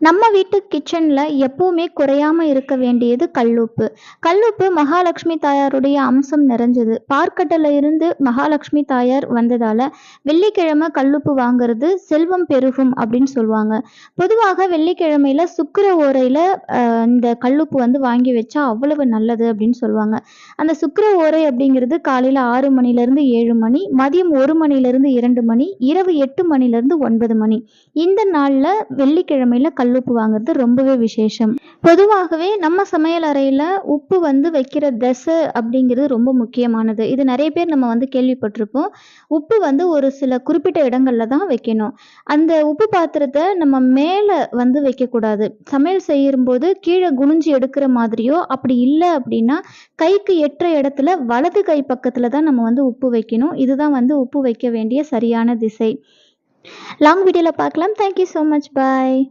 நம்ம வீட்டு கிச்சன்ல எப்பவுமே குறையாம இருக்க வேண்டியது கல்லுப்பு. கல்லுப்பு மகாலட்சுமி தாயாருடைய அம்சம் நிறைஞ்சது. பார்க்கடல்ல இருந்து மகாலட்சுமி தாயார் வந்ததால வெள்ளிக்கிழமை கல்லுப்பு வாங்குறது செல்வம் பெருகும் அப்படின்னு சொல்லுவாங்க. பொதுவாக வெள்ளிக்கிழமையில சுக்கிர ஓரையில இந்த கல்லுப்பு வந்து வாங்கி வச்சா அவ்வளவு நல்லது அப்படின்னு சொல்லுவாங்க. அந்த சுக்கிர ஓரை அப்படிங்கிறது காலையில 6 மணிலேருந்து 7 மணி, மதியம் 1 மணிலேருந்து 2 மணி, இரவு 8 மணிலேருந்து 9 மணி. இந்த நாள்ல வெள்ளிக்கிழமையில கல்லுப்பு வாங்குறது ரொம்பவே விசேஷம். பொதுவாகவே நம்ம சமையல் அறையில உப்பு வந்து வைக்கிற தசை அப்படிங்கிறது ரொம்ப முக்கியமானது. இது நிறைய பேர் நம்ம வந்து கேள்விப்பட்டிருப்போம். உப்பு வந்து ஒரு சில குறிப்பிட்ட இடங்கள்ல தான் வைக்கணும். அந்த உப்பு பாத்திரத்தை நம்ம மேல வந்து வைக்கக்கூடாது. சமையல் செய்யும்போது கீழே குனிஞ்சு எடுக்கிற மாதிரியோ, அப்படி இல்லை அப்படின்னா கைக்கு எட்டுற இடத்துல வலது கை பக்கத்துல தான் நம்ம வந்து உப்பு வைக்கணும். இதுதான் வந்து உப்பு வைக்க வேண்டிய சரியான திசை. லாங் வீடியோல பார்க்கலாம். Thank you so much. Bye.